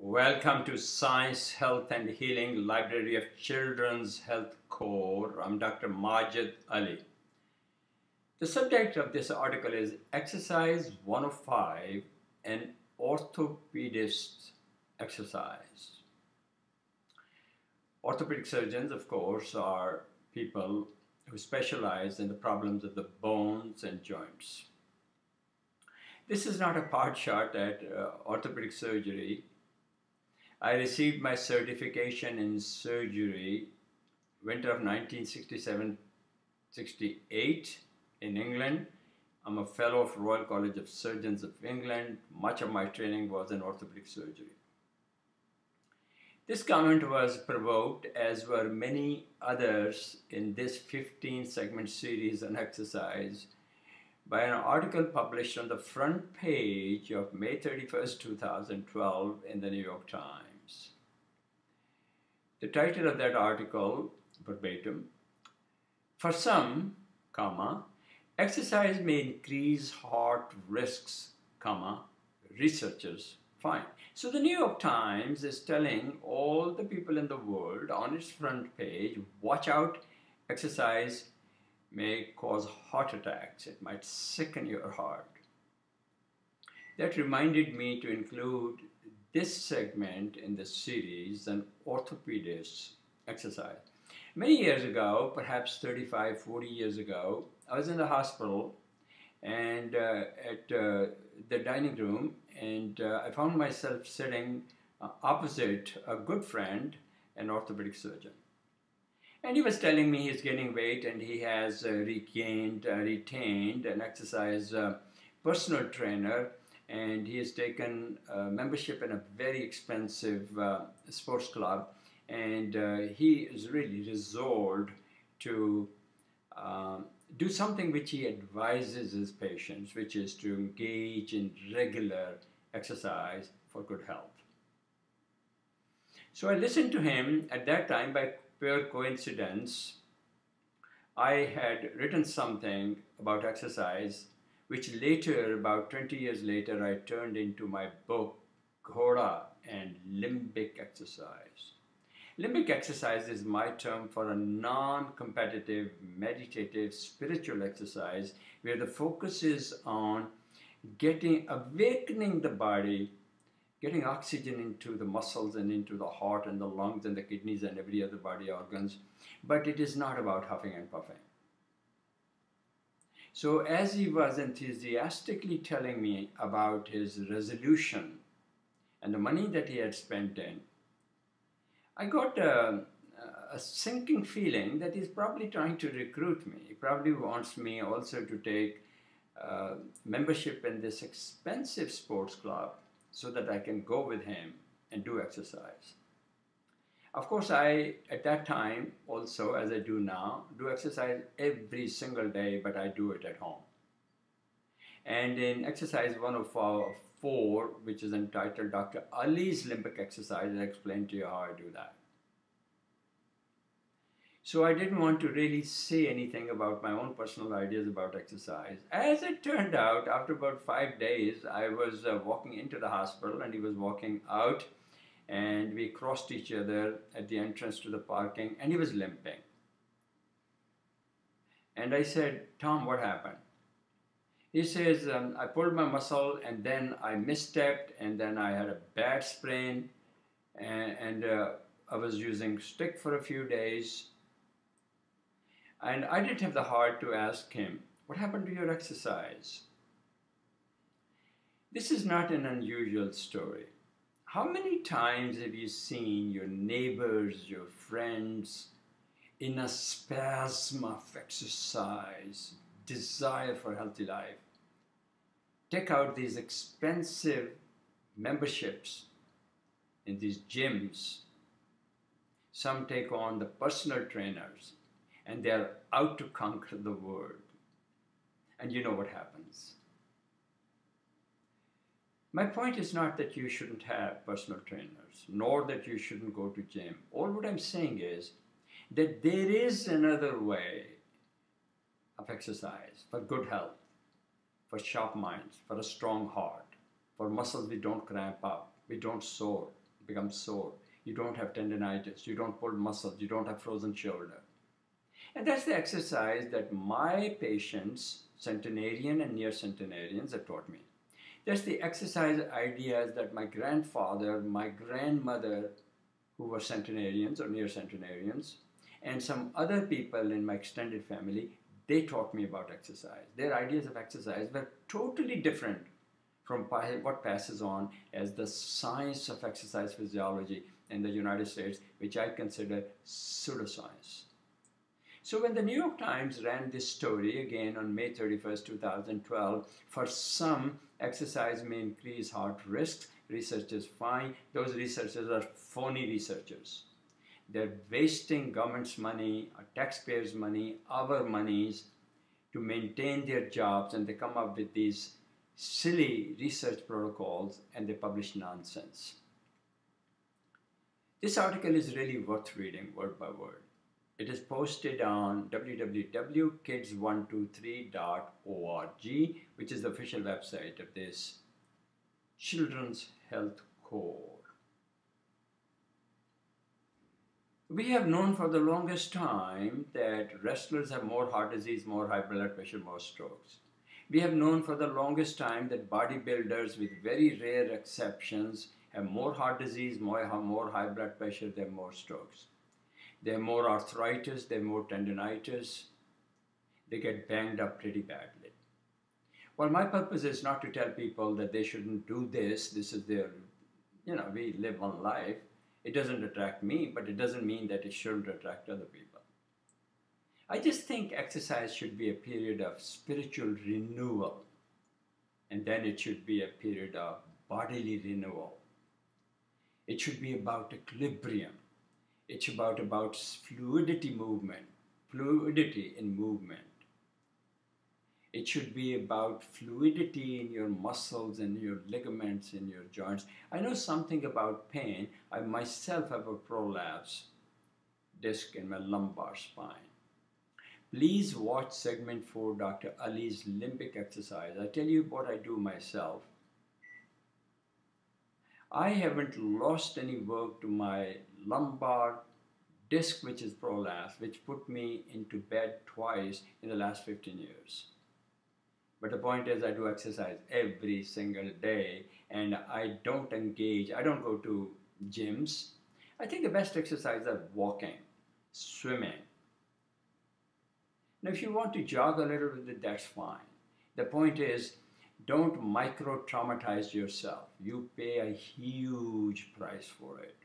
Welcome to Science, Health and Healing Library of Children's Health Core. I'm Dr. Majid Ali. The subject of this article is Exercise 105, an orthopedist exercise. Orthopedic surgeons, of course, are people who specialize in the problems of the bones and joints. This is not a part shot at orthopedic surgery. I received my certification in surgery winter of 1967-68 in England. I'm a fellow of Royal College of Surgeons of England. Much of my training was in orthopedic surgery. This comment was provoked, as were many others in this 15-segment series on exercise, by an article published on the front page of May 31st, 2012 in the New York Times. The title of that article, verbatim, "For some, exercise may increase heart risks, researchers find." So the New York Times is telling all the people in the world on its front page, watch out, exercise may cause heart attacks. It might sicken your heart. That reminded me to include this segment in the series on orthopedist exercise. Many years ago, perhaps 35, 40 years ago, I was in the hospital and at the dining room, and I found myself sitting opposite a good friend, an orthopedic surgeon. And he was telling me he's gaining weight and he has retained an exercise personal trainer, and he has taken membership in a very expensive sports club, and he is really resolved to do something which he advises his patients, which is to engage in regular exercise for good health. So I listened to him. At that time, by pure coincidence, I had written something about exercise, which later, about 20 years later, I turned into my book, Ghoda and Limbic Exercise. Limbic exercise is my term for a non-competitive, meditative, spiritual exercise where the focus is on awakening the body, getting oxygen into the muscles and into the heart and the lungs and the kidneys and every other body organs, but it is not about huffing and puffing. So as he was enthusiastically telling me about his resolution and the money that he had spent in, I got a sinking feeling that he's probably trying to recruit me. He probably wants me also to take membership in this expensive sports club so that I can go with him and do exercise. Of course, I, at that time, also, as I do now, do exercise every single day, but I do it at home. And in exercise 104, which is entitled Dr. Ali's Limbic Exercise, I explained to you how I do that. So I didn't want to really say anything about my own personal ideas about exercise. As it turned out, after about 5 days, I was walking into the hospital and he was walking out, and we crossed each other at the entrance to the parking, and he was limping. And I said, "Tom, what happened?" He says, "I pulled my muscle and then I misstepped and then I had a bad sprain and I was using stick for a few days." And I didn't have the heart to ask him, "What happened to your exercise?" This is not an unusual story. How many times have you seen your neighbors, your friends, in a spasm of exercise, desire for a healthy life, take out these expensive memberships in these gyms? Some take on the personal trainers, and they are out to conquer the world. And you know what happens. My point is not that you shouldn't have personal trainers, nor that you shouldn't go to gym. All what I'm saying is that there is another way of exercise for good health, for sharp minds, for a strong heart, for muscles we don't cramp up, we don't sore. becomes sore. You don't have tendinitis. You don't pull muscles. You don't have frozen shoulder. And that's the exercise that my patients, centenarian and near centenarians, have taught me. That's the exercise ideas that my grandfather, my grandmother, who were centenarians or near centenarians, and some other people in my extended family, they taught me about exercise. Their ideas of exercise were totally different from what passes on as the science of exercise physiology in the United States, which I consider pseudoscience. So when the New York Times ran this story again on May 31st, 2012, for some, exercise may increase heart risks, researchers find those researchers are phony researchers. They're wasting government's money, our taxpayers' money, our monies to maintain their jobs, and they come up with these silly research protocols and they publish nonsense. This article is really worth reading word by word. It is posted on www.kids123.org, which is the official website of this Children's Health Corps. We have known for the longest time that wrestlers have more heart disease, more high blood pressure, more strokes. We have known for the longest time that bodybuilders, with very rare exceptions, have more heart disease, more high blood pressure, they have more strokes. They have more arthritis, they have more tendinitis, they get banged up pretty badly. Well, my purpose is not to tell people that they shouldn't do this. This is their, we live one life. It doesn't attract me, but it doesn't mean that it shouldn't attract other people. I just think exercise should be a period of spiritual renewal, and then it should be a period of bodily renewal. It should be about equilibrium. It's about fluidity in movement. It should be about fluidity in your muscles and your ligaments in your joints. I know something about pain. I myself have a prolapse disc in my lumbar spine. Please watch segment 4, Dr. Ali's limbic exercise. I tell you what I do myself. I haven't lost any work to my lumbar disc, which is prolapse, which put me into bed twice in the last 15 years. But the point is, I do exercise every single day, and I don't engage. I don't go to gyms. I think the best exercise are walking, swimming. Now, if you want to jog a little bit, that's fine. The point is, don't micro-traumatize yourself. You pay a huge price for it.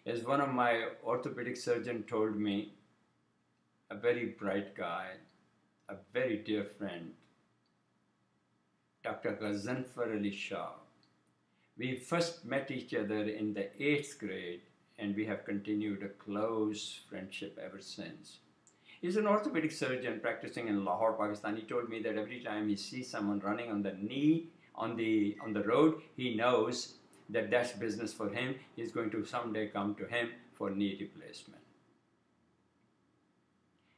As one of my orthopedic surgeons told me, a very bright guy, a very dear friend, Dr. Ghazanfar Ali Shah. We first met each other in the 8th grade, and we have continued a close friendship ever since. He's an orthopedic surgeon practicing in Lahore, Pakistan. He told me that every time he sees someone running on the knee on the road, he knows that that's business for him. He's going to someday come to him for knee replacement.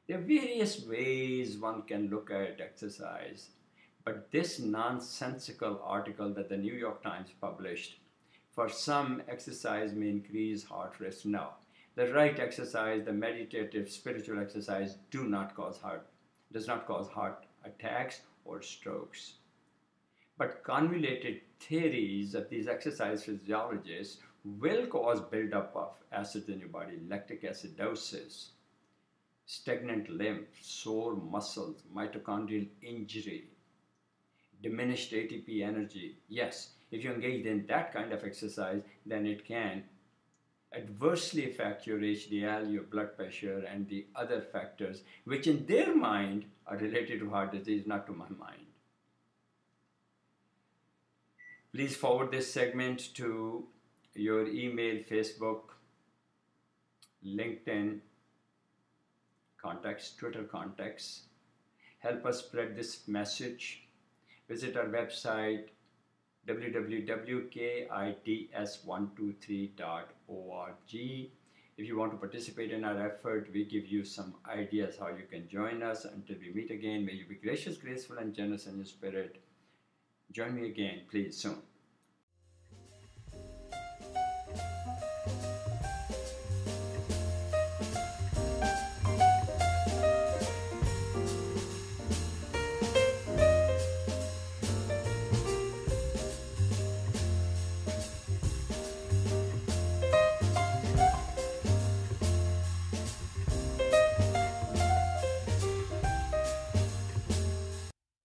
There are various ways one can look at exercise, but this nonsensical article that the New York Times published, for some, exercise may increase heart risk. No. The right exercise, the meditative, spiritual exercise, does not cause heart attacks or strokes. But convoluted theories of these exercise physiologists will cause buildup of acids in your body, lactic acidosis, stagnant lymph, sore muscles, mitochondrial injury, diminished ATP energy. Yes, if you engage in that kind of exercise, then it can adversely affect your HDL, your blood pressure, and the other factors, which in their mind are related to heart disease, not to my mind. Please forward this segment to your email, Facebook, LinkedIn contacts, Twitter contacts. Help us spread this message. Visit our website, www.kids123.org. If you want to participate in our effort, we give you some ideas how you can join us. Until we meet again, may you be gracious, graceful, and generous in your spirit. Join me again, please, soon.